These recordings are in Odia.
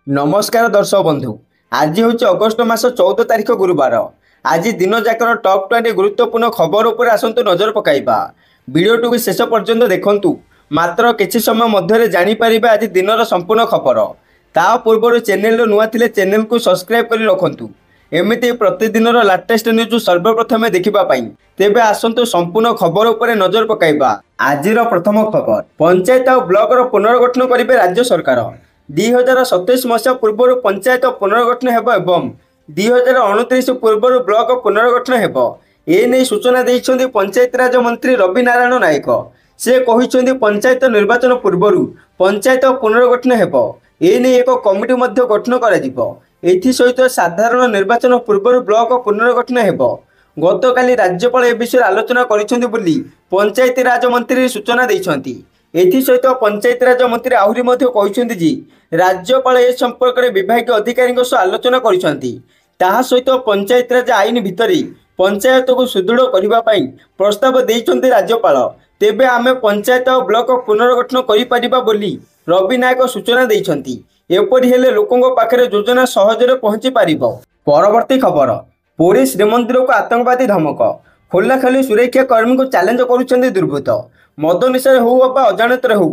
नमस्कार दर्शक बंधु। आज हूँ अगस्ट मास 14 तारिख गुरुवार। आज दिन जाकर टॉप 20 गुरुत्वपूर्ण खबर उपर आसतु नजर पकाइबा। वीडियो को शेष पर्यंत देखंतु। मात्र किछि समय मध्य जानीपर आज दिन संपूर्ण खबर। ता पूर्व चैनल नुआ थिले चैनल को सब्सक्राइब कर रखंतु। एमिति प्रतिदिन लाटेस्ट न्यूज सर्वप्रथमे देखिबा तेबे आसतु संपूर्ण खबर उपर नजर पकाइबा। आजिर प्रथम खबर, पंचायत और ब्लॉक पुनर्गठन करेंगे राज्य सरकार। 2027 मसीहा पूर्व पंचायत पुनर्गठन हेब एवं 2029 पूर्व ब्लॉक पुनर्गठन हेब। एने सूचना देइछन्ति पंचायतराज मंत्री रवि नारायण नायक। से कहिछन्ति पंचायत निर्वाचन पूर्व पंचायत पुनर्गठन हेब। एने एक कमिटी मध्य गठन करा जिवो। एथि सहित साधारण निर्वाचन पूर्व ब्लॉक पुनर्गठन हेब। गतकाली राज्यपाल ए विषय आलोचना करिसेंति बोली पंचायती राज मंत्री सूचना देइछन्ति। एथि सहित पंचायतराज मंत्री आहुरी मध्य कहिसेंति जे राज्यपाल ए संपर्क में विभाग अधिकारी आलोचना करिसेंति। ताहा सहित पंचायतराज आईन भितरे पंचायत को सुदृढ़ करने प्रस्ताव देइछन्ति राज्यपाल। तेबे आमे पंचायत और ब्लॉक पुनर्गठन करि परिबा बोली रवि नायक सूचना देइछन्ति। एपरि हेले लोकंक पाखरे योजना सहजरे पहुंची पारिबो। परवर्ती खबर, पुरी श्रीमंदिर को आतंकवादी धमक। खोलाखोली सुरक्षा कर्मी को चैलेंज करुछन्ति दुर्बृत्त। मद निशारे हो अबा अजाणत हो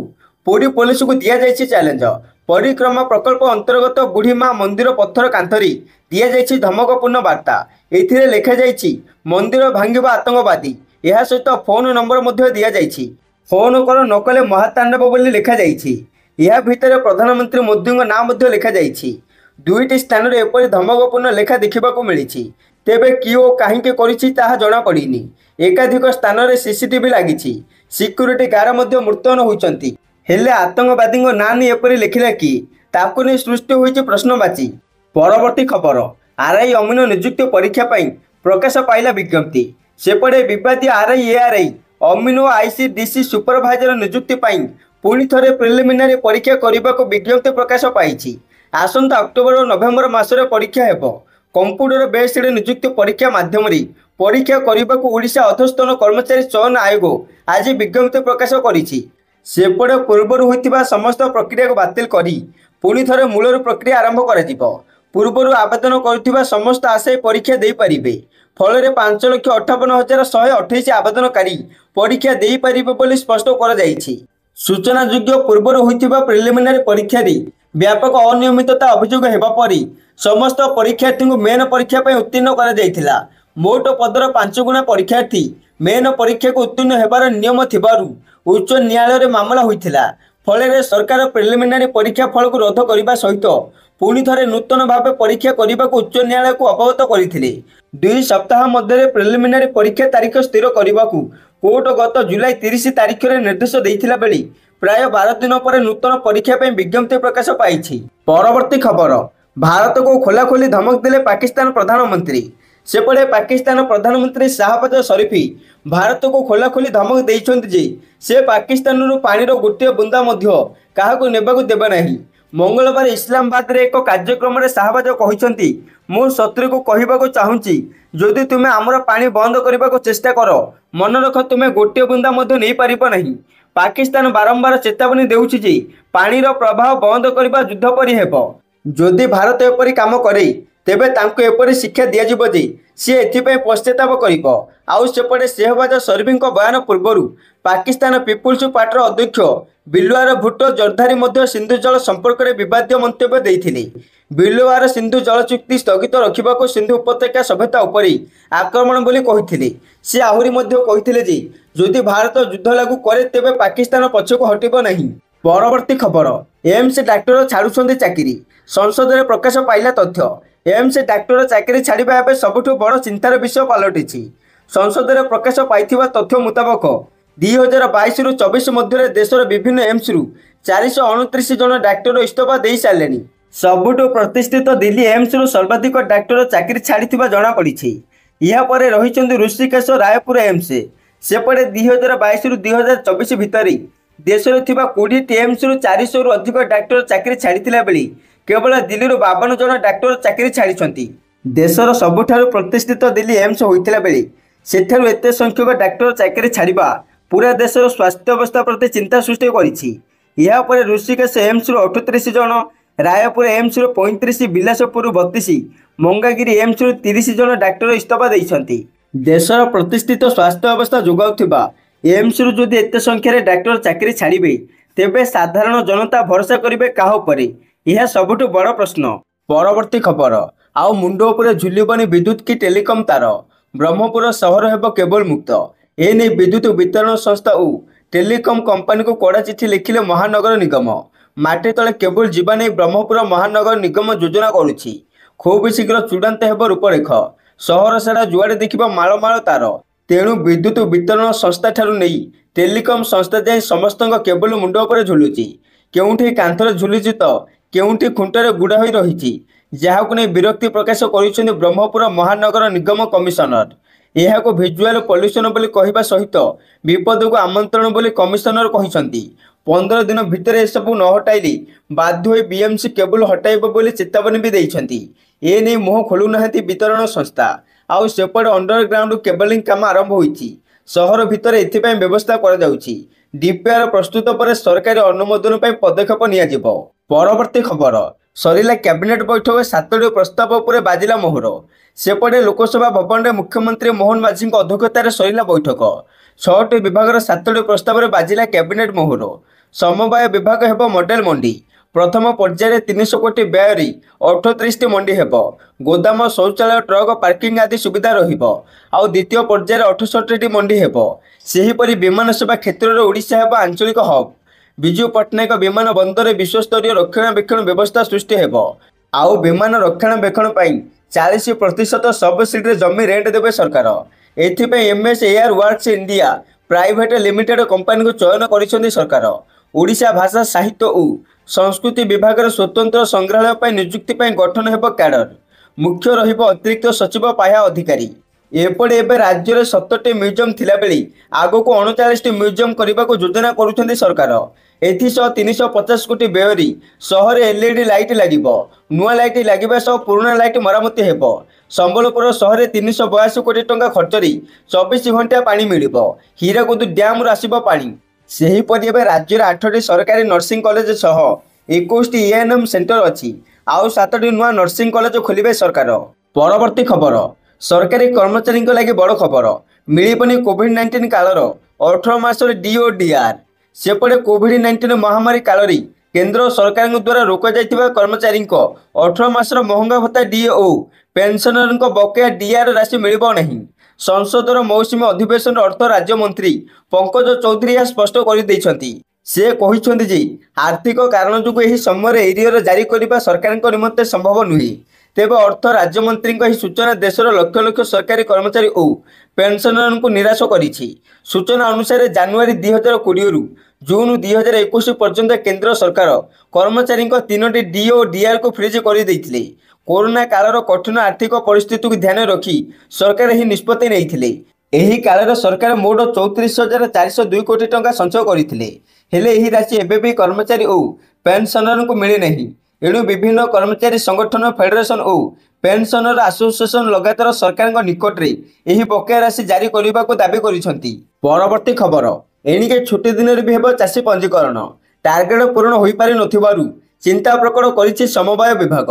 पुरी पुलिस को दिया जाइछि चैलेंज। परिक्रमा प्रकल्प अंतर्गत बुढ़ीमा मंदिर पत्थर कांथरी दिया जाइछि धमकपूर्ण वार्ता। एथिरे लेखा जाइछि मंदिर भांगिबा आतंकवादी। यह सहित फोन नंबर मध्य दिया जाइछि। फोन कर नकले महातांडव बोली लेखा जाइछि। यह भितर प्रधानमंत्री मोदी नाम मध्य लेखा जाइछि। दुईटी स्थान रे एपरि धमकपूर्ण लेखा देखिबाकू मिलिछि। तेबे किओ काहींके करिछि ताहा जणा पड़िनी। एकाधिक स्थान रे सीसीटीवी लागिछि। सिक्यूरिटी गार्ड मध्य मुतयन होइछन्ति। हेले आतंकवादी ना नहीं एपरि लिखिला कि ताकू नहीं सृष्टि होइछि प्रश्नवाची। परवर्ती खबर, आरआई अमीन नियुक्ति परीक्षा पाई प्रकाश पाइला विज्ञप्ति। सेपटे विवादी आरआई एआरआई अमीन और आईसीडीसी सुपरभाइजर नियुक्ति पाई पुणी थरे प्रिलिमिनारी परीक्षा करने को विज्ञप्ति प्रकाश पाई। आसंता अक्टोबर और नवेम्बर मासरे परीक्षा हेब। कंप्यूटर बेस्ड नियुक्ति परीक्षा माध्यम परीक्षा करने को ओडिशा अधस्तन कर्मचारी चयन आयोग आज विज्ञप्ति प्रकाश करिछि। सेपटे पूर्वर होइतिबा समस्त प्रक्रिया को बातिल करी पुणी थरे मूलर प्रक्रिया आरंभ करा। पूर्वर आवेदन करुथिबा समस्त आशय परीक्षा दे पारिबे। फल 5,58,128 आवेदनकारी परीक्षा दे पारिबे बोली स्पष्ट करा जाइछि। सूचना योग्य पूर्वर होइतिबा प्रिलिमिनारी परीक्षा रे व्यापक अनियमितता अभियोग हेबा परी समस्त परीक्षार्थी को मेन परीक्षा पर उत्तीर्ण करा जाइथिला। मोट पदर 5 गुणा परीक्षार्थी मेन परीक्षा को उत्तीर्ण हेबार नियम थिबारु उच्च न्यायालय मामला होइथिला। फल सरकार प्रिलिमिनारी परीक्षा फल को रद्द करने सहित पुणी थरे नूतन भाव परीक्षा करने को उच्च न्यायालय को अवगत करथिले। 2 सप्ताह मध्य प्रिलिमिनारी परीक्षा तारीख स्थिर करने को कोर्ट गत जुलाई 30 तारिख में निर्देश देइथिला बेली प्राय 12 दिन पर नूतन परीक्षा पर विज्ञप्ति प्रकाश पाई। परवर्ती खबर, भारत को खोलाखोली धमक देले पाकिस्तान प्रधानमंत्री। सेपटे पाकिस्तान प्रधानमंत्री शाहबाज शरीफ भारत को खोलाखोली धमक देइछन्ति जे से पाकिस्तान रु पानीर गोटे बुंदा मध्य काहाको नेबाकू देबे नाही। मंगलवार इस्लामाबाद रे एक कार्यक्रम में शाहबाज कहिछन्ति मो शत्रु को कहबाको चाहूँची जदि तुमे आमर पानी बंद करने को चेष्टा कर मन रख तुमे गोटे बुंदा मध्य नहीं पारिब नहीं। पाकिस्तान बारंबार चेतावनी देउछि जे पानीर प्रवाह बंद करबा युद्ध परि हेब। जदि भारत एपरि काम करे तेबे तांको एपरि शिक्षा दिया जिवो जे सी एथिपय पश्चाताप करिबो। आउ सेपटे शाहबाज शरीफिंक बयान पूर्व पाकिस्तान पीपुल्स पार्टीर अध्यक्ष बिलवार भुट्टो जरदारी मध्य सिंधु जल संपर्क में विवादित मंतव्य देइथिले। बिलवार सिंधु जल चुक्ति स्थगित रखा को सिंधु उपत्यका सभ्यता उपरि आक्रमण बोली कहिथिले। से आहुरी मध्य कहिथिले जे जदि भारत युद्ध लागू करे तेबे पाकिस्तान पछको हटिबो नहीं। परवर्ती खबर, एम्स डाक्टर छाड़ुछन्ति चाकरी। संसद में प्रकाश पाइला तथ्य। एम्स डाक्टर चाकरी छाड़िबा एबे सबुठु बड़ चिंतार विषय पलटिछि। संसद में प्रकाश पाइथिबा तथ्य मुताबक 2022 रु 24 मध्य देशर विभिन्न एम्स रु 429 जन डाक्टर इस्तीफा दे सारे। सबुठु प्रतिष्ठित दिल्ली एम्स रु सर्वाधिक डाक्टर चाकरी छाड़ी जना पड़ी। या पर रही ऋषिकेश रायपुर एम्स। सेपटे 2022 रु 2024 भितर देश में 20 एम्स रु 400 रु अधिक डाक्टर चाकरी छाड़ी बेले केवल दिल्ली 52 जन डाक्टर चाकरी छाड़ी। देशर सबुठारु प्रतिष्ठित दिल्ली एम्स होइतिला बेले सेठारु एते संख्यक डाक्टर चाकरी छाड़िबा पूरा देशर स्वास्थ्य अवस्था प्रति चिंता सृष्टि करिछि। या पर ऋषिकेश एम्स रु 38 जन, ରାୟପୁର ଏମ୍ସରୁ 35, ବିଳାସପୁରରୁ 32, ମଙ୍ଗାଗିରି ଏମ୍ସରୁ 30 ଜଣ ଡାକ୍ତର ଇସ୍ତଫା ଦେଇଛନ୍ତି। ଦେଶର ପ୍ରତିଷ୍ଠିତ ସ୍ୱାସ୍ଥ୍ୟ ଅବସ୍ଥା ଯୋଗାଉଥିବା ଏମ୍ସରୁ ଯଦି ଏତେ ସଂଖ୍ୟାରେ ଡାକ୍ତର ଚାକିରି ଛାଡ଼ିବେ, ତେବେ ସାଧାରଣ ଜନତା ଭରସା କରିବେ କାହା ଉପରେ? ଏହା ସବୁଠୁ ବଡ଼ ପ୍ରଶ୍ନ। ପରବର୍ତ୍ତୀ ଖବର, ଆଉ ମୁଣ୍ଡ ଉପରେ ଝୁଲିବନି ବିଦ୍ୟୁତ୍ କି ଟେଲିକମ୍ ତାର, ବ୍ରହ୍ମପୁର ସହର ହେବ କେବଳ ମୁକ୍ତ। ଏନେଇ ବିଦ୍ୟୁତ୍ ବିତରଣ ସଂସ୍ଥା ଓ ଟେଲିକମ୍ କମ୍ପାନୀକୁ କଡ଼ା ଚିଠି ଲେଖିଲେ ମହାନଗର ନିଗମ। ମାଟି ତଳେ କେବୁଲ ଯିବା ନେଇ ବ୍ରହ୍ମପୁର ମହାନଗର ନିଗମ ଯୋଜନା କରୁଛି। ଖୁବ୍ ଶୀଘ୍ର ଚୂଡ଼ାନ୍ତ ହେବ ରୂପରେଖ। ସହର ସାରା ଯୁଆଡ଼େ ଦେଖିବ ମାଳ ମାଳ ତାର। ତେଣୁ ବିଦ୍ୟୁତ୍ ବିତରଣ ସଂସ୍ଥାଠାରୁ ନେଇ ଟେଲିକମ୍ ସଂସ୍ଥା ଯାଏଁ ସମସ୍ତଙ୍କ କେବୁଲ ମୁଣ୍ଡ ଉପରେ ଝୁଲୁଛି। କେଉଁଠି କାନ୍ଥରେ ଝୁଲୁଛି ତ କେଉଁଠି ଖୁଣ୍ଟରେ ଗୁଡ଼ା ହୋଇ ରହିଛି, ଯାହାକୁ ନେଇ ବିରକ୍ତି ପ୍ରକାଶ କରିଛନ୍ତି ବ୍ରହ୍ମପୁର ମହାନଗର ନିଗମ କମିଶନର। ଏହାକୁ ଭିଜୁଆଲ ପଲ୍ୟୁସନ ବୋଲି କହିବା ସହିତ ବିପଦକୁ ଆମନ୍ତ୍ରଣ ବୋଲି କମିଶନର କହିଛନ୍ତି। 15 ଦିନ ଭିତରେ ଏସବୁ ନ ହଟାଇଲେ ବାଧ୍ୟ ହୋଇ ବିଏମ୍ସି କେବୁଲ ହଟାଇବ ବୋଲି ଚେତାବନୀ ବି ଦେଇଛନ୍ତି। ଏନେଇ ମୁହଁ ଖୋଲୁନାହାନ୍ତି ବିତରଣ ସଂସ୍ଥା। ଆଉ ସେପଟେ ଅଣ୍ଡରଗ୍ରାଉଣ୍ଡ କେବଲିଂ କାମ ଆରମ୍ଭ ହୋଇଛି। ସହର ଭିତରେ ଏଥିପାଇଁ ବ୍ୟବସ୍ଥା କରାଯାଉଛି। ଡିପିଆର୍ ପ୍ରସ୍ତୁତ ପରେ ସରକାରୀ ଅନୁମୋଦନ ପାଇଁ ପଦକ୍ଷେପ ନିଆଯିବ। ପରବର୍ତ୍ତୀ ଖବର, ସରିଲା କ୍ୟାବିନେଟ୍ ବୈଠକ, 7ଟି ପ୍ରସ୍ତାବ ଉପରେ ବାଜିଲା ମୋହର। ସେପଟେ ଲୋକସଭା ଭବନରେ ମୁଖ୍ୟମନ୍ତ୍ରୀ ମୋହନ ମାଝୀଙ୍କ ଅଧ୍ୟକ୍ଷତାରେ ସରିଲା ବୈଠକ। 6ଟି ବିଭାଗର 7ଟି ପ୍ରସ୍ତାବରେ ବାଜିଲା କ୍ୟାବିନେଟ୍ ମୋହର। ସମବାୟ ବିଭାଗ ହେବ ମଡେଲ ମଣ୍ଡି। ପ୍ରଥମ ପର୍ଯ୍ୟାୟରେ 300 କୋଟି ବ୍ୟୟରେ 38ଟି ମଣ୍ଡି ହେବ। ଗୋଦାମ, ଶୌଚାଳୟ, ଟ୍ରକ୍ ପାର୍କିଂ ଆଦି ସୁବିଧା ରହିବ। ଆଉ ଦ୍ୱିତୀୟ ପର୍ଯ୍ୟାୟରେ 68ଟି ମଣ୍ଡି ହେବ। ସେହିପରି ବିମାନ ସେବା କ୍ଷେତ୍ରରେ ଓଡ଼ିଶା ହେବ ଆଞ୍ଚଳିକ ହବ୍। ବିଜୁ ପଟ୍ଟନାୟକ ବିମାନ ବନ୍ଦରରେ ବିଶ୍ୱସ୍ତରୀୟ ରକ୍ଷଣାବେକ୍ଷଣ ବ୍ୟବସ୍ଥା ସୃଷ୍ଟି ହେବ। ଆଉ ବିମାନ ରକ୍ଷଣାବେକ୍ଷଣ ପାଇଁ 40% ସବସିଡିରେ ଜମି ରେଣ୍ଟ ଦେବେ ସରକାର। ଏଥିପାଇଁ MS air works India private limited କମ୍ପାନୀକୁ ଚୟନ କରିଛନ୍ତି ସରକାର। ଓଡ଼ିଶା ଭାଷା, ସାହିତ୍ୟ ଓ ସଂସ୍କୃତି ବିଭାଗର ସ୍ୱତନ୍ତ୍ର ସଂଗ୍ରହାଳୟ ପାଇଁ ନିଯୁକ୍ତି ପାଇଁ ଗଠନ ହେବ କ୍ୟାଡର। ମୁଖ୍ୟ ରହିବ ଅତିରିକ୍ତ ସଚିବ ପାହ୍ୟା ଅଧିକାରୀ। ଏପଟେ ଏବେ ରାଜ୍ୟରେ 70ଟି ମ୍ୟୁଜିୟମ ଥିଲାବେଳେ ଆଗକୁ 39ଟି ମ୍ୟୁଜିୟମ କରିବାକୁ ଯୋଜନା କରୁଛନ୍ତି ସରକାର। ଏଥିସହ 350 କୋଟି ବ୍ୟୟରେ ସହରରେ LED ଲାଇଟ୍ ଲାଗିବ। ନୂଆ ଲାଇଟ୍ ଲାଗିବା ସହ ପୁରୁଣା ଲାଇଟ୍ ମରାମତି ହେବ। ସମ୍ବଲପୁର ସହରରେ 382 କୋଟି ଟଙ୍କା ଖର୍ଚ୍ଚରେ 24 ଘଣ୍ଟା ପାଣି ମିଳିବ। ହୀରାକୁଦ ଡ୍ୟାମରୁ ଆସିବ ପାଣି। ସେହିପରି ଏବେ ରାଜ୍ୟରେ 8ଟି ସରକାରୀ ନର୍ସିଂ କଲେଜ ସହ 21ଟି ENM ସେଣ୍ଟର ଅଛି। ଆଉ 7ଟି ନୂଆ ନର୍ସିଂ କଲେଜ ଖୋଲିବେ ସରକାର। ପରବର୍ତ୍ତୀ ଖବର, ସରକାରୀ କର୍ମଚାରୀଙ୍କ ଲାଗି ବଡ଼ ଖବର, ମିଳିବନି କୋଭିଡ୍-19 କାଳର 18 ମାସର DO DR। ସେପଟେ କୋଭିଡ୍-19 ମହାମାରୀ କାଳରେ କେନ୍ଦ୍ର ସରକାରଙ୍କ ଦ୍ୱାରା ରୋକାଯାଇଥିବା କର୍ମଚାରୀଙ୍କ 18 ମାସର ମହଙ୍ଗା ଭତ୍ତା DO, ପେନ୍ସନରଙ୍କ ବକେୟା DR ରାଶି ମିଳିବ ନାହିଁ। ସଂସଦର ମୌସୁମୀ ଅଧିବେଶନରେ ଅର୍ଥ ରାଜ୍ୟମନ୍ତ୍ରୀ ପଙ୍କଜ ଚୌଧୁରୀ ଏହା ସ୍ପଷ୍ଟ କରିଦେଇଛନ୍ତି। ସେ କହିଛନ୍ତି ଯେ ଆର୍ଥିକ କାରଣ ଯୋଗୁଁ ଏହି ସମୟରେ ଏରିୟର ଜାରି କରିବା ସରକାରଙ୍କ ନିମନ୍ତେ ସମ୍ଭବ ନୁହେଁ। ତେବେ ଅର୍ଥ ରାଜ୍ୟମନ୍ତ୍ରୀଙ୍କ ଏହି ସୂଚନା ଦେଶର ଲକ୍ଷ ଲକ୍ଷ ସରକାରୀ କର୍ମଚାରୀ ଓ ପେନ୍ସନରଙ୍କୁ ନିରାଶ କରିଛି। ସୂଚନା ଅନୁସାରେ ଜାନୁଆରୀ 2020ରୁ ଜୁନ 2021 ପର୍ଯ୍ୟନ୍ତ କେନ୍ଦ୍ର ସରକାର କର୍ମଚାରୀଙ୍କ 3ଟି DO DRକୁ ଫ୍ରିଜ୍ କରିଦେଇଥିଲେ। କରୋନା କାଳର କଠିନ ଆର୍ଥିକ ପରିସ୍ଥିତିକୁ ଧ୍ୟାନରେ ରଖି ସରକାର ଏହି ନିଷ୍ପତ୍ତି ନେଇଥିଲେ। ଏହି କାଳରେ ସରକାର ମୋଟ 34,402 କୋଟି ଟଙ୍କା ସଞ୍ଚୟ କରିଥିଲେ। ହେଲେ ଏହି ରାଶି ଏବେ ବି କର୍ମଚାରୀ ଓ ପେନ୍ସନରଙ୍କୁ ମିଳିନାହିଁ। ଏଣୁ ବିଭିନ୍ନ କର୍ମଚାରୀ ସଂଗଠନ, ଫେଡେରେସନ ଓ ପେନ୍ସନର ଆସୋସିଏସନ ଲଗାତାର ସରକାରଙ୍କ ନିକଟରେ ଏହି ବକେୟା ରାଶି ଜାରି କରିବାକୁ ଦାବି କରିଛନ୍ତି। ପରବର୍ତ୍ତୀ ଖବର, ଏଣିକି ଛୁଟି ଦିନରେ ବି ହେବ ଚାଷୀ ପଞ୍ଜୀକରଣ। ଟାର୍ଗେଟ ପୂରଣ ହୋଇପାରି ନଥିବାରୁ ଚିନ୍ତା ପ୍ରକଟ କରିଛି ସମବାୟ ବିଭାଗ।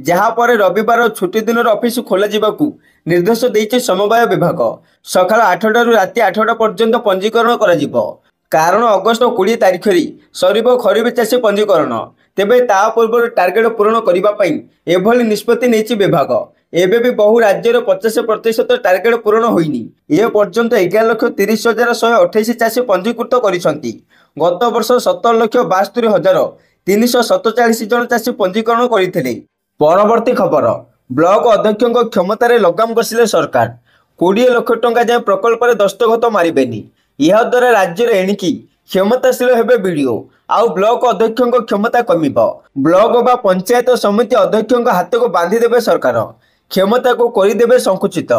ଯାହାପରେ ରବିବାର ଛୁଟି ଦିନରେ ଅଫିସ ଖୋଲାଯିବାକୁ ନିର୍ଦ୍ଦେଶ ଦେଇଛି ସମବାୟ ବିଭାଗ। ସକାଳ 8ଟାରୁ ରାତି 8ଟା ପର୍ଯ୍ୟନ୍ତ ପଞ୍ଜୀକରଣ କରାଯିବ। କାରଣ ଅଗଷ୍ଟ 20 ତାରିଖରେ ସରିବ ଖରିଫ ଚାଷୀ ପଞ୍ଜୀକରଣ। ତେବେ ତା ପୂର୍ବରୁ ଟାର୍ଗେଟ ପୂରଣ କରିବା ପାଇଁ ଏଭଳି ନିଷ୍ପତ୍ତି ନେଇଛି ବିଭାଗ। ଏବେ ବି ବହୁ ରାଜ୍ୟର 50% ଟାର୍ଗେଟ ପୂରଣ ହୋଇନି। ଏ ପର୍ଯ୍ୟନ୍ତ 11,30,128 ଚାଷୀ ପଞ୍ଜୀକୃତ କରିଛନ୍ତି। ଗତ ବର୍ଷ 17,72,347 ଜଣ ଚାଷୀ ପଞ୍ଜୀକରଣ କରିଥିଲେ। ପରବର୍ତ୍ତୀ ଖବର, ବ୍ଲକ ଅଧ୍ୟକ୍ଷଙ୍କ କ୍ଷମତାରେ ଲଗାମ କଷିଲେ ସରକାର। 20 ଲକ୍ଷ ଟଙ୍କା ଯାଏଁ ପ୍ରକଳ୍ପରେ ଦସ୍ତଖତ ମାରିବେନି। ଏହାଦ୍ୱାରା ରାଜ୍ୟରେ ଏଣିକି କ୍ଷମତାଶୀଳ ହେବେ ବିଡିଓ। ଆଉ ବ୍ଲକ ଅଧ୍ୟକ୍ଷଙ୍କ କ୍ଷମତା କମିବ। ବ୍ଲକ ବା ପଞ୍ଚାୟତ ସମିତି ଅଧ୍ୟକ୍ଷଙ୍କ ହାତକୁ ବାନ୍ଧିଦେବେ ସରକାର। କ୍ଷମତାକୁ କରିଦେବେ ସଂକୁଚିତ।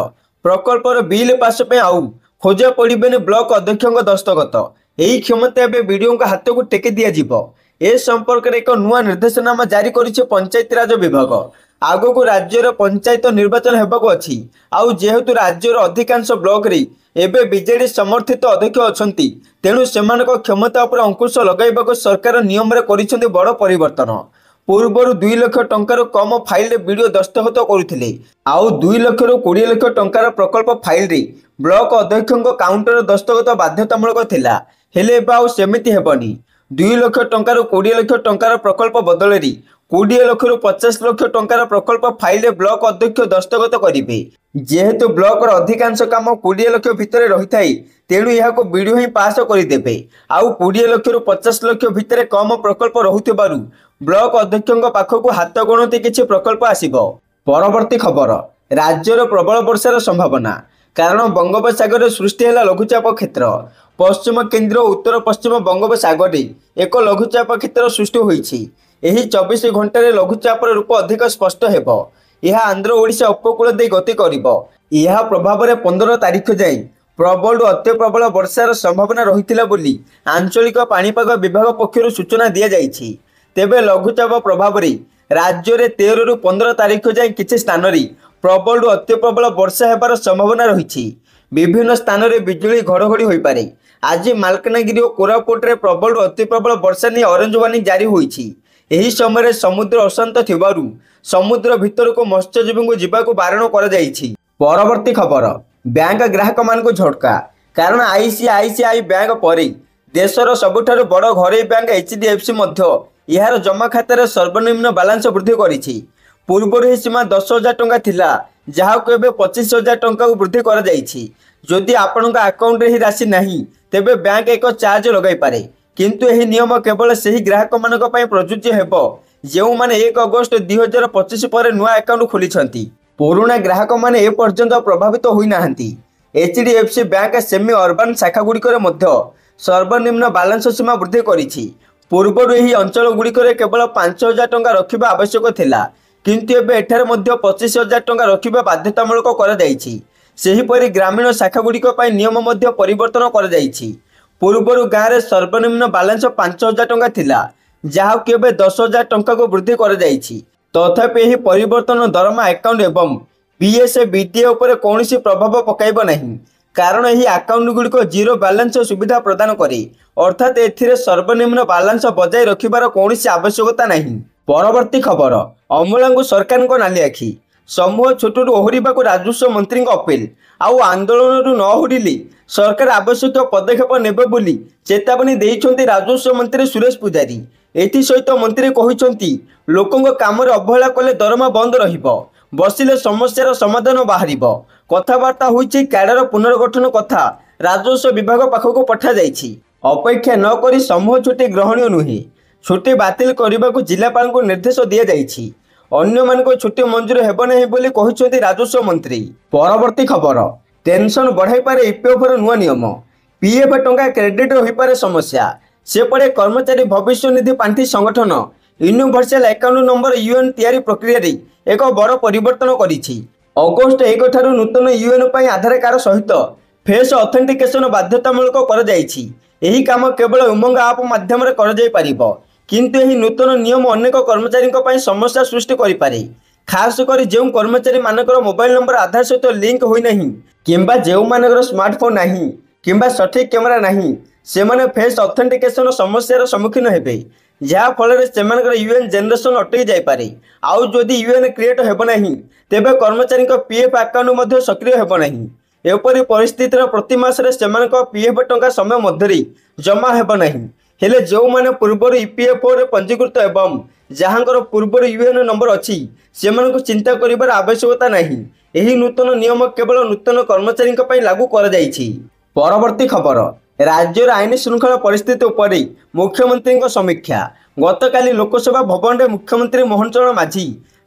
ପ୍ରକଳ୍ପର ବିଲ୍ ପାସ୍ ପାଇଁ ଆଉ ଖୋଜା ପଡ଼ିବେନି ବ୍ଲକ ଅଧ୍ୟକ୍ଷଙ୍କ ଦସ୍ତଖତ। ଏହି କ୍ଷମତା ଏବେ ବିଡିଓଙ୍କ ହାତକୁ ଟେକି ଦିଆଯିବ। ଏ ସମ୍ପର୍କରେ ଏକ ନୂଆ ନିର୍ଦ୍ଦେଶନାମା ଜାରି କରିଛି ପଞ୍ଚାୟତିରାଜ ବିଭାଗ। ଆଗକୁ ରାଜ୍ୟର ପଞ୍ଚାୟତ ନିର୍ବାଚନ ହେବାକୁ ଅଛି। ଆଉ ଯେହେତୁ ରାଜ୍ୟର ଅଧିକାଂଶ ବ୍ଲକରେ ଏବେ ବିଜେଡି ସମର୍ଥିତ ଅଧ୍ୟକ୍ଷ ଅଛନ୍ତି, ତେଣୁ ସେମାନଙ୍କ କ୍ଷମତା ଉପରେ ଅଙ୍କୁଶ ଲଗାଇବାକୁ ସରକାର ନିୟମରେ କରିଛନ୍ତି ବଡ଼ ପରିବର୍ତ୍ତନ। ପୂର୍ବରୁ 2 ଲକ୍ଷ ଟଙ୍କାରୁ କମ୍ ଫାଇଲରେ ବିଡିଓ ଦସ୍ତଖତ କରୁଥିଲେ। ଆଉ 2 ଲକ୍ଷରୁ 20 ଲକ୍ଷ ଟଙ୍କାର ପ୍ରକଳ୍ପ ଫାଇଲରେ ବ୍ଲକ ଅଧ୍ୟକ୍ଷଙ୍କ କାଉଣ୍ଟର ଦସ୍ତଖତ ବାଧ୍ୟତାମୂଳକ ଥିଲା। ହେଲେ ଏବେ ଆଉ ସେମିତି ହେବନି। 2 ଲକ୍ଷ ଟଙ୍କାରୁ 20 ଲକ୍ଷ ଟଙ୍କାର ପ୍ରକଳ୍ପ ବଦଳରେ 20 ଲକ୍ଷରୁ 50 ଲକ୍ଷ ଟଙ୍କାର ପ୍ରକଳ୍ପ ଫାଇଲରେ ବ୍ଲକ ଅଧ୍ୟକ୍ଷ ଦସ୍ତଖତ କରିବେ। ଯେହେତୁ ବ୍ଲକର ଅଧିକାଂଶ କାମ 20 ଲକ୍ଷ ଭିତରେ ରହିଥାଏ, ତେଣୁ ଏହାକୁ ବିଡିଓ ହିଁ ପାସ୍ କରିଦେବେ। ଆଉ 20 ଲକ୍ଷରୁ 50 ଲକ୍ଷ ଭିତରେ କମ୍ ପ୍ରକଳ୍ପ ରହୁଥିବାରୁ ବ୍ଲକ ଅଧ୍ୟକ୍ଷଙ୍କ ପାଖକୁ ହାତ ଗଣତି କିଛି ପ୍ରକଳ୍ପ ଆସିବ। ପରବର୍ତ୍ତୀ ଖବର, ରାଜ୍ୟର ପ୍ରବଳ ବର୍ଷାର ସମ୍ଭାବନା। କାରଣ ବଙ୍ଗୋପସାଗରରେ ସୃଷ୍ଟି ହେଲା ଲଘୁଚାପ କ୍ଷେତ୍ର। ପଶ୍ଚିମ କେନ୍ଦ୍ର ଓ ଉତ୍ତର ପଶ୍ଚିମ ବଙ୍ଗୋପସାଗରରେ ଏକ ଲଘୁଚାପ କ୍ଷେତ୍ର ସୃଷ୍ଟି ହୋଇଛି। ଏହି 24 ଘଣ୍ଟାରେ ଲଘୁଚାପର ରୂପ ଅଧିକ ସ୍ପଷ୍ଟ ହେବ। ଏହା ଆନ୍ଧ୍ର ଓଡ଼ିଶା ଉପକୂଳ ଦେଇ ଗତି କରିବ। ଏହା ପ୍ରଭାବରେ 15 ତାରିଖ ଯାଏଁ ପ୍ରବଳରୁ ଅତି ପ୍ରବଳ ବର୍ଷାର ସମ୍ଭାବନା ରହିଥିଲା ବୋଲି ଆଞ୍ଚଳିକ ପାଣିପାଗ ବିଭାଗ ପକ୍ଷରୁ ସୂଚନା ଦିଆଯାଇଛି। ତେବେ ଲଘୁଚାପ ପ୍ରଭାବରେ ରାଜ୍ୟରେ 13ରୁ 15 ତାରିଖ ଯାଏଁ କିଛି ସ୍ଥାନରେ ପ୍ରବଳରୁ ଅତି ପ୍ରବଳ ବର୍ଷା ହେବାର ସମ୍ଭାବନା ରହିଛି। ବିଭିନ୍ନ ସ୍ଥାନରେ ବିଜୁଳି ଘଡ଼ଘଡ଼ି ହୋଇପାରେ। ଆଜି ମାଲକାନଗିରି ଓ କୋରାପୁଟରେ ପ୍ରବଳରୁ ଅତି ପ୍ରବଳ ବର୍ଷା ନେଇ ଅରେଞ୍ଜ ୱାର୍ଣ୍ଣିଂ ଜାରି ହୋଇଛି। ଏହି ସମୟରେ ସମୁଦ୍ର ଅଶାନ୍ତ ଥିବାରୁ ସମୁଦ୍ର ଭିତରକୁ ମତ୍ସ୍ୟଜୀବୀଙ୍କୁ ଯିବାକୁ ବାରଣ କରାଯାଇଛି। ପରବର୍ତ୍ତୀ ଖବର, ବ୍ୟାଙ୍କ ଗ୍ରାହକମାନଙ୍କୁ ଝଟକା। କାରଣ ICICI ବ୍ୟାଙ୍କ ପରେ ଦେଶର ସବୁଠାରୁ ବଡ଼ ଘରୋଇ ବ୍ୟାଙ୍କ HDFC ମଧ୍ୟ ଏହାର ଜମା ଖାତାରେ ସର୍ବନିମ୍ନ ବାଲାନ୍ସ ବୃଦ୍ଧି କରିଛି। ପୂର୍ବରୁ ଏହି ସୀମା 10,000 ଟଙ୍କା ଥିଲା, ଯାହାକୁ ଏବେ 25,000 ଟଙ୍କାକୁ ବୃଦ୍ଧି କରାଯାଇଛି। ଯଦି ଆପଣଙ୍କ ଆକାଉଣ୍ଟରେ ଏହି ରାଶି ନାହିଁ, ତେବେ ବ୍ୟାଙ୍କ ଏକ ଚାର୍ଜ ଲଗାଇପାରେ। କିନ୍ତୁ ଏହି ନିୟମ କେବଳ ସେହି ଗ୍ରାହକମାନଙ୍କ ପାଇଁ ପ୍ରଯୁଜ୍ୟ ହେବ ଯେଉଁମାନେ 1 ଅଗଷ୍ଟ 2025 ପରେ ନୂଆ ଆକାଉଣ୍ଟ ଖୋଲିଛନ୍ତି। ପୁରୁଣା ଗ୍ରାହକମାନେ ଏପର୍ଯ୍ୟନ୍ତ ପ୍ରଭାବିତ ହୋଇନାହାନ୍ତି। HDFC ବ୍ୟାଙ୍କ ସେମି ଅର୍ବାନ ଶାଖାଗୁଡ଼ିକରେ ମଧ୍ୟ ସର୍ବନିମ୍ନ ବାଲାନ୍ସ ସୀମା ବୃଦ୍ଧି କରିଛି। ପୂର୍ବରୁ ଏହି ଅଞ୍ଚଳଗୁଡ଼ିକରେ କେବଳ 5,000 ଟଙ୍କା ରଖିବା ଆବଶ୍ୟକ ଥିଲା, କିନ୍ତୁ ଏବେ ଏଠାରେ ମଧ୍ୟ 25,000 ଟଙ୍କା ରଖିବା ବାଧ୍ୟତାମୂଳକ କରାଯାଇଛି। ସେହିପରି ଗ୍ରାମୀଣ ଶାଖାଗୁଡ଼ିକ ପାଇଁ ନିୟମ ମଧ୍ୟ ପରିବର୍ତ୍ତନ କରାଯାଇଛି। ପୂର୍ବରୁ ଗାଁରେ ସର୍ବନିମ୍ନ ବାଲାନ୍ସ 5,000 ଟଙ୍କା ଥିଲା, ଯାହାକୁ ଏବେ 10,000 ଟଙ୍କାକୁ ବୃଦ୍ଧି କରାଯାଇଛି। ତଥାପି ଏହି ପରିବର୍ତ୍ତନ ଦରମା ଆକାଉଣ୍ଟ ଏବଂ PSBDA ଉପରେ କୌଣସି ପ୍ରଭାବ ପକାଇବ ନାହିଁ। କାରଣ ଏହି ଆକାଉଣ୍ଟଗୁଡ଼ିକ ଜିରୋ ବାଲାନ୍ସ ସୁବିଧା ପ୍ରଦାନ କରେ, ଅର୍ଥାତ୍ ଏଥିରେ ସର୍ବନିମ୍ନ ବାଲାନ୍ସ ବଜାୟ ରଖିବାର କୌଣସି ଆବଶ୍ୟକତା ନାହିଁ। ପରବର୍ତ୍ତୀ ଖବର, ଅମଳାଙ୍କୁ ସରକାରଙ୍କ ନାଲି ଆଖି। ସମୂହ ଛୁଟିରୁ ଓହରିବାକୁ ରାଜସ୍ୱ ମନ୍ତ୍ରୀଙ୍କ ଅପିଲ। ଆଉ ଆନ୍ଦୋଳନରୁ ନ ଓହରିଲେ ସରକାର ଆବଶ୍ୟକ ପଦକ୍ଷେପ ନେବେ ବୋଲି ଚେତାବନୀ ଦେଇଛନ୍ତି ରାଜସ୍ୱ ମନ୍ତ୍ରୀ ସୁରେଶ ପୂଜାରୀ। ଏଥିସହିତ ମନ୍ତ୍ରୀ କହିଛନ୍ତି, ଲୋକଙ୍କ କାମରେ ଅବହେଳା କଲେ ଦରମା ବନ୍ଦ ରହିବ, ବସିଲେ ସମସ୍ୟାର ସମାଧାନ ବାହାରିବ। କଥାବାର୍ତ୍ତା ହୋଇଛି, କ୍ୟାଡର ପୁନର୍ଗଠନ କଥା ରାଜସ୍ୱ ବିଭାଗ ପାଖକୁ ପଠାଯାଇଛି। ଅପେକ୍ଷା ନ କରି ସମୂହ ଛୁଟି ଗ୍ରହଣୀୟ ନୁହେଁ। ଛୁଟି ବାତିଲ କରିବାକୁ ଜିଲ୍ଲାପାଳଙ୍କୁ ନିର୍ଦ୍ଦେଶ ଦିଆଯାଇଛି। ଅନ୍ୟମାନଙ୍କ ଛୁଟି ମଞ୍ଜୁର ହେବ ନାହିଁ ବୋଲି କହିଛନ୍ତି ରାଜସ୍ୱ ମନ୍ତ୍ରୀ। ପରବର୍ତ୍ତୀ ଖବର, ଟେନସନ ବଢ଼ାଇପାରେ EPFର ନୂଆ ନିୟମ। PF ଟଙ୍କା କ୍ରେଡିଟ୍ ହୋଇପାରେ ସମସ୍ୟା। ସେପଟେ କର୍ମଚାରୀ ଭବିଷ୍ୟ ନିଧି ପାଣ୍ଠି ସଂଗଠନ ୟୁନିଭର୍ସାଲ ଆକାଉଣ୍ଟ ନମ୍ବର UN ତିଆରି ପ୍ରକ୍ରିୟାରେ ଏକ ବଡ଼ ପରିବର୍ତ୍ତନ କରିଛି। ଅଗଷ୍ଟ 1 ଠାରୁ ନୂତନ UN ପାଇଁ ଆଧାର କାର୍ଡ ସହିତ ଫେସ୍ ଅଥେଣ୍ଟିକେସନ ବାଧ୍ୟତାମୂଳକ କରାଯାଇଛି। ଏହି କାମ କେବଳ ଉମଙ୍ଗ ଆପ୍ ମାଧ୍ୟମରେ କରାଯାଇପାରିବ। କିନ୍ତୁ ଏହି ନୂତନ ନିୟମ ଅନେକ କର୍ମଚାରୀଙ୍କ ପାଇଁ ସମସ୍ୟା ସୃଷ୍ଟି କରିପାରେ। ଖାସ୍ କରି ଯେଉଁ କର୍ମଚାରୀମାନଙ୍କର ମୋବାଇଲ ନମ୍ବର ଆଧାର ସହିତ ଲିଙ୍କ ହୋଇନାହିଁ, କିମ୍ବା ଯେଉଁମାନଙ୍କର ସ୍ମାର୍ଟଫୋନ୍ ନାହିଁ କିମ୍ବା ସଠିକ୍ କ୍ୟାମେରା ନାହିଁ, ସେମାନେ ଫେସ୍ ଅଥେଣ୍ଟିକେସନ ସମସ୍ୟାର ସମ୍ମୁଖୀନ ହେବେ, ଯାହାଫଳରେ ସେମାନଙ୍କର UN ଜେନେରେସନ ଅଟକି ଯାଇପାରେ। ଆଉ ଯଦି UN କ୍ରିଏଟ୍ ହେବ ନାହିଁ, ତେବେ କର୍ମଚାରୀଙ୍କ PF ଆକାଉଣ୍ଟ ମଧ୍ୟ ସକ୍ରିୟ ହେବ ନାହିଁ। ଏପରି ପରିସ୍ଥିତିରେ ପ୍ରତି ମାସରେ ସେମାନଙ୍କ PF ଟଙ୍କା ସମୟ ମଧ୍ୟରେ ଜମା ହେବ ନାହିଁ। ହେଲେ ଯେଉଁମାନେ ପୂର୍ବରୁ EPFରେ ପଞ୍ଜୀକୃତ ଏବଂ ଯାହାଙ୍କର ପୂର୍ବରୁ UN ନମ୍ବର ଅଛି, ସେମାନଙ୍କୁ ଚିନ୍ତା କରିବାର ଆବଶ୍ୟକତା ନାହିଁ। ଏହି ନୂତନ ନିୟମ କେବଳ ନୂତନ କର୍ମଚାରୀଙ୍କ ପାଇଁ ଲାଗୁ କରାଯାଇଛି। ପରବର୍ତ୍ତୀ ଖବର, ରାଜ୍ୟର ଆଇନ ଶୃଙ୍ଖଳା ପରିସ୍ଥିତି ଉପରେ ମୁଖ୍ୟମନ୍ତ୍ରୀଙ୍କ ସମୀକ୍ଷା। ଗତକାଲି ଲୋକସଭା ଭବନରେ ମୁଖ୍ୟମନ୍ତ୍ରୀ ମୋହନ ଚରଣ ମାଝୀ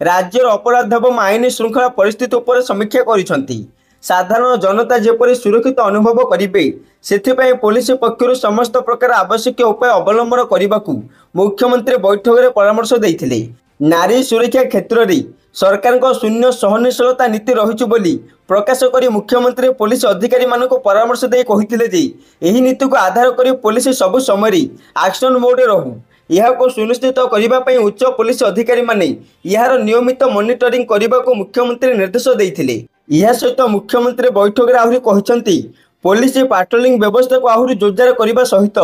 ରାଜ୍ୟର ଅପରାଧ ଏବଂ ଆଇନ ଶୃଙ୍ଖଳା ପରିସ୍ଥିତି ଉପରେ ସମୀକ୍ଷା କରିଛନ୍ତି। ସାଧାରଣ ଜନତା ଯେପରି ସୁରକ୍ଷିତ ଅନୁଭବ କରିବେ, ସେଥିପାଇଁ ପୋଲିସ ପକ୍ଷରୁ ସମସ୍ତ ପ୍ରକାର ଆବଶ୍ୟକୀୟ ଉପାୟ ଅବଲମ୍ବନ କରିବାକୁ ମୁଖ୍ୟମନ୍ତ୍ରୀ ବୈଠକରେ ପରାମର୍ଶ ଦେଇଥିଲେ। ନାରୀ ସୁରକ୍ଷା କ୍ଷେତ୍ରରେ ସରକାରଙ୍କ ଶୂନ୍ୟ ସହନଶୀଳତା ନୀତି ରହିଛି ବୋଲି ପ୍ରକାଶ କରି ମୁଖ୍ୟମନ୍ତ୍ରୀ ପୋଲିସ ଅଧିକାରୀମାନଙ୍କୁ ପରାମର୍ଶ ଦେଇ କହିଥିଲେ ଯେ, ଏହି ନୀତିକୁ ଆଧାର କରି ପୋଲିସ ସବୁ ସମୟରେ ଆକ୍ସନ ମୋଡରେ ରହୁ। ଏହାକୁ ସୁନିଶ୍ଚିତ କରିବା ପାଇଁ ଉଚ୍ଚ ପୋଲିସ ଅଧିକାରୀମାନେ ଏହାର ନିୟମିତ ମନିଟରିଂ କରିବାକୁ ମୁଖ୍ୟମନ୍ତ୍ରୀ ନିର୍ଦ୍ଦେଶ ଦେଇଥିଲେ। ଏହା ସହିତ ମୁଖ୍ୟମନ୍ତ୍ରୀ ବୈଠକରେ ଆହୁରି କହିଛନ୍ତି, ପୋଲିସ ପାଟ୍ରୋଲିଂ ବ୍ୟବସ୍ଥାକୁ ଆହୁରି ଜୋରଦାର କରିବା ସହିତ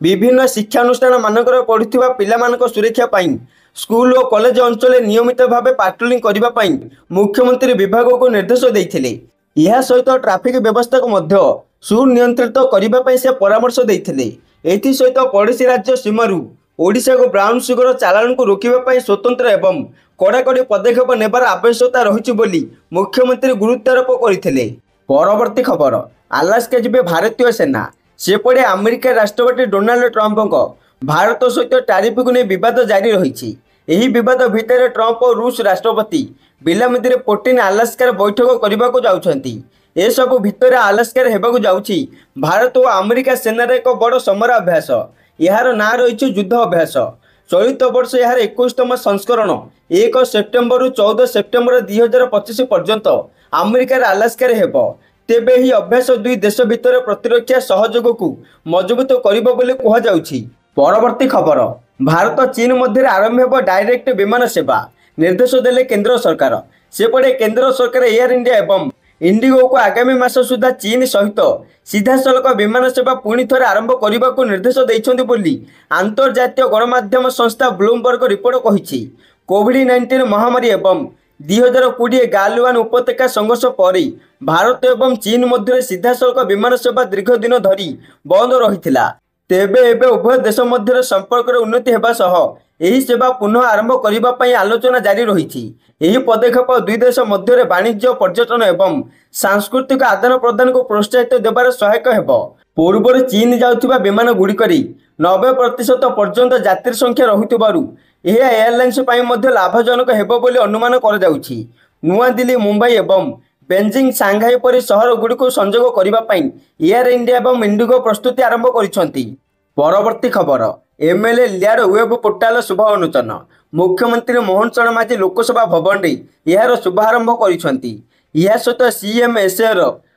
ବିଭିନ୍ନ ଶିକ୍ଷାନୁଷ୍ଠାନମାନଙ୍କରେ ପଢ଼ୁଥିବା ପିଲାମାନଙ୍କ ସୁରକ୍ଷା ପାଇଁ स्कूल और कॉलेज अंचल नियमित भाव पाट्रोलिंग करने मुख्यमंत्री विभाग को निर्देश देते। यह सहित ट्राफिक व्यवस्था को मध्य सुनियंत्रित करने से परामर्श देते। एसत पड़ोशी राज्य सीमारू ओडिशा को ब्राउन सुगर चालाण को रोकने स्वतंत्र एवं कड़ाकड़ी पदक्षेप नेबार आवश्यकता रही मुख्यमंत्री गुरुत्वारोप करते। परवर्ती खबर, अलास्का जीवे भारतीय सेना। सेपटे अमेरिका राष्ट्रपति डोनाल्ड ट्रंप भारत सहित टैरिफ को नहीं बद जारी रही। यही बद भितर ट्रंप और रूस राष्ट्रपति व्लादिमीर पुतिन अलास्कार बैठक करने को जाउछंती। एसबू भितर अलास्कार हेबाकु जाउछि भारत और अमेरिका सेनार एक बड़ समर अभ्यास। यार ना रही युद्ध अभ्यास। चलित वर्ष यार 21तम संस्करण 1 सेप्टेम्बर रु 14 सेप्टेम्बर 2025 पर्यंत अमेरिकार अलास्कार हेब। तेबे ही अभ्यास दुई देश भितर प्रतिरक्षा सहयोग को मजबूत करिब बोली कुहाଯାଉଛି। परवर्ती खबर, भारत चीन मध्य आरंभ होब डायरेक्ट विमान सेवा। निर्देश देले केंद्र सरकार। सेपटे केंद्र सरकार एयर इंडिया एवं इंडिगो को आगामी मास सुधा चीन सहित सीधा सड़क विमान सेवा पुणी थे आरंभ करने को निर्देश देइछन्ति बोली अंतर्जातीय गणमाध्यम संस्था ब्लूमबर्ग रिपोर्ट कही। कोविड-19 महामारी एवं 2020 गालवान उपत्यका संघर्ष पर भारत एवं चीन मध्य सीधा सड़क विमान सेवा दीर्घ दिन धरी बंद रही। तेबे एबे उभय देश मध्य संपर्क उन्नति होगा सह यही सेवा पुनः आरंभ करने आलोचना जारी रही। यही पदक्षेप दुई देश मध्य वाणिज्य पर्यटन एवं सांस्कृतिक आदान प्रदान को प्रोत्साहित देवार सहायक हेब। पूर्व चीन जाउथिबा विमान गुड़िकर 90% पर्यंत यात्री संख्या रहुथिबारु यह एयरलाइंस ପାଇଁ ମଧ୍ୟ लाभजनक हेब बोली अनुमान करा जाउछि। नुआ दिल्ली, मुंबई एवं बेजिंग, सांघाई परि सहर गुड़ी को संजोग करने एयर इंडिया एवं इंडिगो प्रस्तुति आरंभ करिसेंति। परवर्ती खबर, एमएलए लियार वेब पोर्टाल शुभ उन्मोचन। मुख्यमंत्री मोहन चरण माझी लोकसभा भवन में यार शुभारंभ करिसेंति। यह सहित सीएमएसए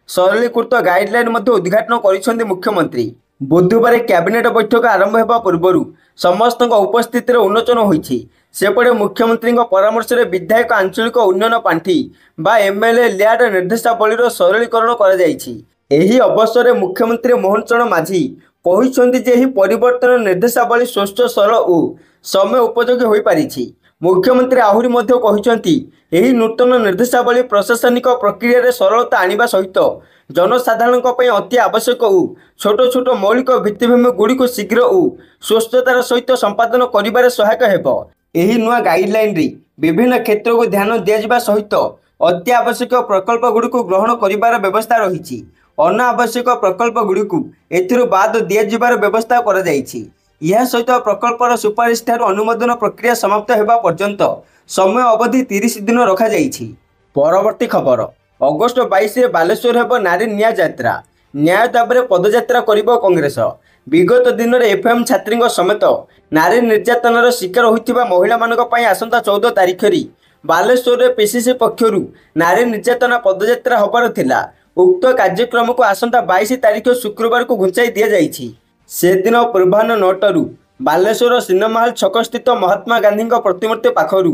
सरलीकृत गाइडलाइन उद्घाटन करिसेंति मुख्यमंत्री। बुधवार कैबिनेट बैठक आरंभ होगा पूर्व समस्त उपस्थित उन्मोचन होइछि। सेपटे मुख्यमंत्री परामर्श में विधायक आंचलिक उन्नयन पांठी बा एमएलए लियाड निर्देशावली सरलीकरण करा जाइछि। एही अवसर में मुख्यमंत्री मोहन चरण माझी कहिसेंति जे परिवर्तन निर्देशावली स्वस्थ सरल और समय उपयोगी हो पारिछि। मुख्यमंत्री आहरी मध्य कहिसेंति एही नूतन निर्देशावली प्रशासनिक प्रक्रिया रे सरलता आनिबा सहित जनसाधारण अति आवश्यक और छोट छोट मौलिक भित्तिभूमि गुड़ी को शीघ्र और स्वस्थतार सहित संपादन करिबारे सहायक हेब। एही नुआ गाइडलाइन रे विभिन्न क्षेत्र को ध्यान दिया सहित अति आवश्यक प्रकल्प गुड़ी को ग्रहण करिबार व्यवस्था रही। अनावश्यक प्रकल्प गुड़ी को एथिरु बाद दिया व्यवस्था करा जाइछि। यह सहित प्रकल्पर सुपारिश ठारू अनुमोदन प्रक्रिया समाप्त होगा पर्यंत समय अवधि 30 दिन रखा जाइछि। परवर्ती खबर, अगस्ट 22 बालेश्वर हेब नारी न्याय यात्रा। न्याय दाबरे पदयात्रा करिब कांग्रेस। विगत दिन में एफएम छात्री समेत नारी निर्यातनार शिकार होइथिबा महिला मानक पई आसंता 14 तारिख बालेश्वर में पीसीसी पक्षरु नारी निर्यातना पदयात्रा होबार थिला। उक्त कार्यक्रम को आसंता 22 तारिख शुक्रवार को घुंचाई दिया जाइछि। से दिन पूर्वाह्न 9 बालेश्वर सिनेमाहल छक स्थित महात्मा गांधी प्रतिमूर्ति पाखरु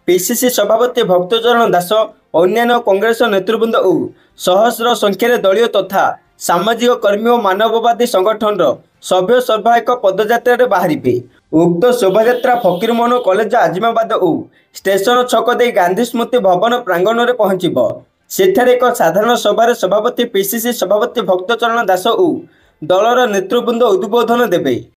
पीसीसी सभापति भक्तचरण दास, अन्य कांग्रेस नेतृवृंद और सहस्र संख्यार दलीय तथा सामाजिक कर्मी और मानववादी संगठन सभ्य सभा एक पदयात्रा बाहरिबे। उक्त शोभायात्रा फकीरमोहन कॉलेज आजिमाबाद और स्टेशन छक दे गांधी स्मृति भवन प्रांगण में पहुंचब। सेठारे एक साधारण सभार सभापति पीसीसी सभापति भक्तचरण दास और दलर नेतृवृंद उद्बोधन देबे।